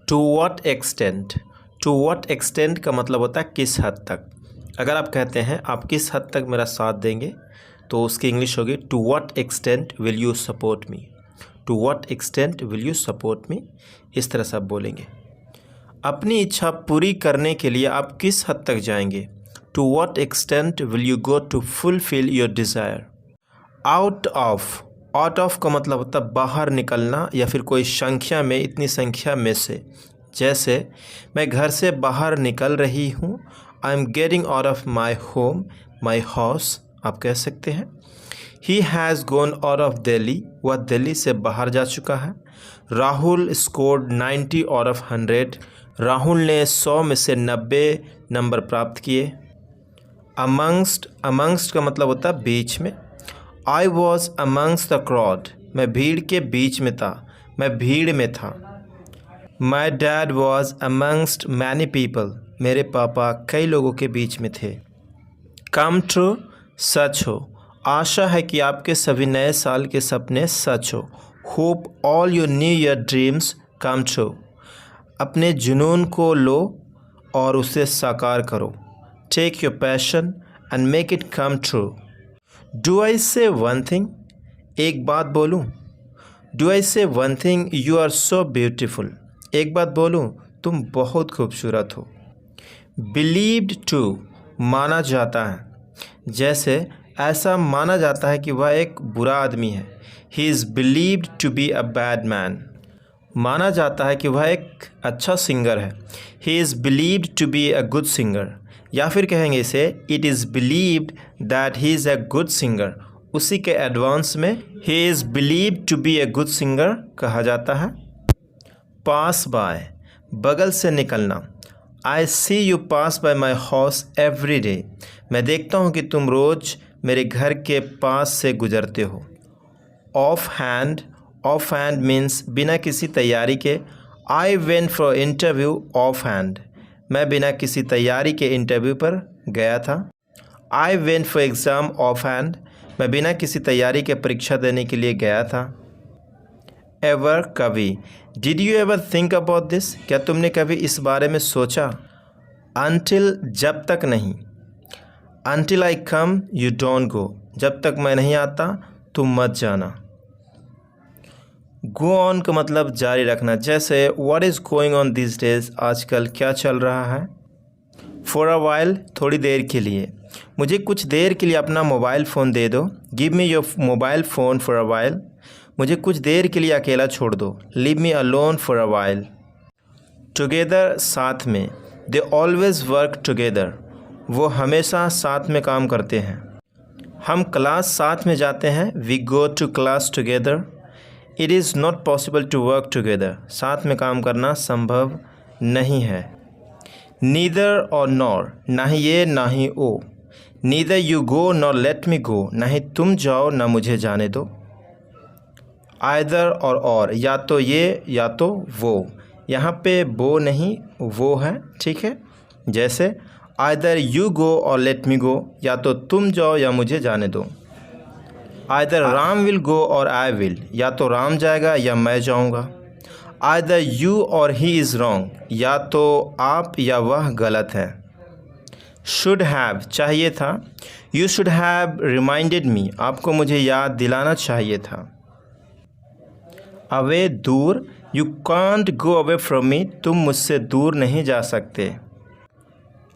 To what extent. To what extent का मतलब होता है किस हद तक। अगर आप कहते हैं आप किस हद तक मेरा साथ देंगे तो उसकी इंग्लिश होगी to what extent will you support me. To what extent will you support me, इस तरह से आप बोलेंगे। अपनी इच्छा पूरी करने के लिए आप किस हद तक जाएंगे। To what extent will you go to fulfil your desire. Out of. Out of का मतलब होता है बाहर निकलना या फिर कोई संख्या में, इतनी संख्या में से। जैसे मैं घर से बाहर निकल रही हूँ, I am getting out of my home, my house आप कह सकते हैं। He has gone out of Delhi, वह दिल्ली से बाहर जा चुका है। Rahul scored 90 out of 100, Rahul ने 100 में से 90 नंबर प्राप्त किए। अमंगस्ट। अमंगस्ट का मतलब होता है बीच में। I was amongst the crowd, मैं भीड़ के बीच में था, मैं भीड़ में था। My dad was amongst many people, मेरे पापा कई लोगों के बीच में थे। कम ट्रू, सच हो। आशा है कि आपके सभी नए साल के सपने सच हो। Hope all your new year dreams come true, अपने जुनून को लो और उसे साकार करो। Take your passion and make it come true. Do I say one thing, एक बात बोलूँ। Do I say one thing, you are so beautiful, एक बात बोलूँ तुम बहुत खूबसूरत हो। बिलीव्ड टू, माना जाता है। जैसे ऐसा माना जाता है कि वह एक बुरा आदमी है। He is believed to be a bad man, माना जाता है कि वह एक अच्छा सिंगर है। He is believed to be a good singer, या फिर कहेंगे इसे it is believed that he is a good singer, उसी के एडवांस में he is believed to be a good singer कहा जाता है। पास बाय, बगल से निकलना। I see you pass by my house every day, मैं देखता हूँ कि तुम रोज़ मेरे घर के पास से गुजरते हो। Of hand. Of hand means बिना किसी तैयारी के। I went for interview of hand, मैं बिना किसी तैयारी के इंटरव्यू पर गया था। I went for exam of hand, मैं बिना किसी तैयारी के परीक्षा देने के लिए गया था। एवर, कभी। Did you ever think about this, क्या तुमने कभी इस बारे में सोचा। अनटिल, जब तक नहीं। Until I come you don't go, जब तक मैं नहीं आता तुम मत जाना। गो ऑन का मतलब जारी रखना। जैसे what is going on this days, आजकल क्या चल रहा है। फॉर अ वाइल, थोड़ी देर के लिए। मुझे कुछ देर के लिए अपना मोबाइल फ़ोन दे दो। Give me your mobile phone for a while, मुझे कुछ देर के लिए अकेला छोड़ दो। Leave me alone for a while. Together, साथ में। दे ऑलवेज़ वर्क टुगेदर, वो हमेशा साथ में काम करते हैं। हम क्लास साथ में जाते हैं। We go to class together. It is not possible to work together, साथ में काम करना संभव नहीं है। नीदर और नॉर, ना ही ये ना ही ओ। Neither you go nor let me go, ना ही तुम जाओ ना मुझे जाने दो। आइदर और, या तो ये या तो वो। यहाँ पे वो नहीं वो है, ठीक है। जैसे आइदर यू गो और लेट मी गो, या तो तुम जाओ या मुझे जाने दो। आइदर राम विल गो और आई विल, या तो राम जाएगा या मैं जाऊँगा। आइदर यू और ही इज़ रॉन्ग, या तो आप या वह गलत है। शुड हैव, चाहिए था। You should have reminded me, आपको मुझे याद दिलाना चाहिए था। अवे, दूर। You can't go away from me, तुम मुझसे दूर नहीं जा सकते।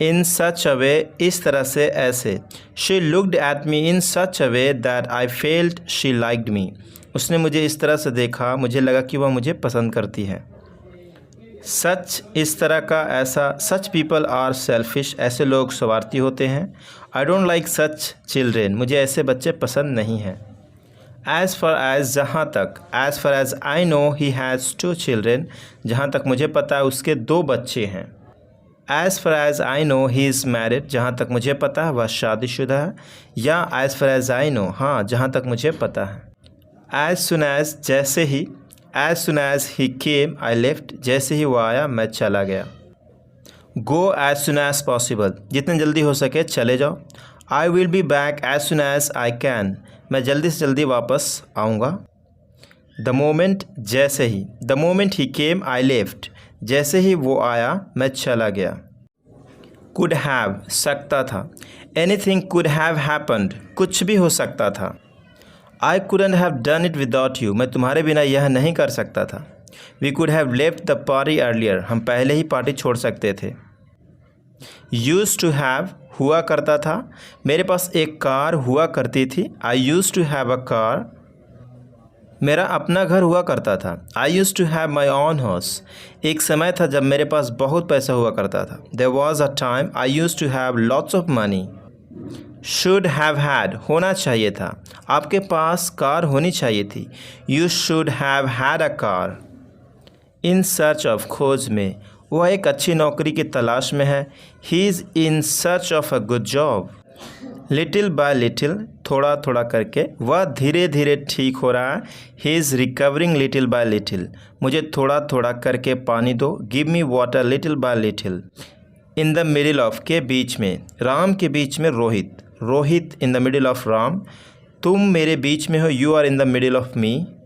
इन सच अ वे, इस तरह से, ऐसे। She looked at me in such a way that I felt she liked me, उसने मुझे इस तरह से देखा, मुझे लगा कि वह मुझे पसंद करती है। सच, इस तरह का, ऐसा। सच पीपल आर सेल्फिश, ऐसे लोग स्वार्थी होते हैं। I don't like such children, मुझे ऐसे बच्चे पसंद नहीं हैं। एज़ फार एज़, जहाँ तक। As far as I know he has 2 children, जहाँ तक मुझे पता है उसके 2 बच्चे हैं। As far as I know he is married, जहाँ तक मुझे पता है वह शादीशुदा है। या as far as I know, हाँ जहाँ तक मुझे पता है। एज़ सुन एज़, जैसे ही। As soon as he came I left, जैसे ही वो आया मैं चला गया। Go as soon as possible, जितने जल्दी हो सके चले जाओ। I will be back as soon as I can, मैं जल्दी से जल्दी वापस आऊँगा। द मोमेंट, जैसे ही। The moment he came I left, जैसे ही वो आया मैं चला गया। कुड हैव सकता था। एनीथिंग कुड हैव हैपन्ड कुछ भी हो सकता था। I couldn't have done it without you मैं तुम्हारे बिना यह नहीं कर सकता था। We could have left the party earlier हम पहले ही पार्टी छोड़ सकते थे। यूज टू हैव हुआ करता था। मेरे पास एक कार हुआ करती थी। I use to have a car. मेरा अपना घर हुआ करता था। I use to have my own house. एक समय था जब मेरे पास बहुत पैसा हुआ करता था। There was a time I use to have lots of money. Should have had होना चाहिए था। आपके पास कार होनी चाहिए थी। You should have had a car. In search of खोज में वह एक अच्छी नौकरी की तलाश में है। He is in search of a good job. Little by little थोड़ा थोड़ा करके वह धीरे धीरे ठीक हो रहा है। He is recovering little by little मुझे थोड़ा थोड़ा करके पानी दो। Give me water little by little. In the middle of के बीच में राम के बीच में Rohit. Rohit in the middle of Ram. तुम मेरे बीच में हो। You are in the middle of me.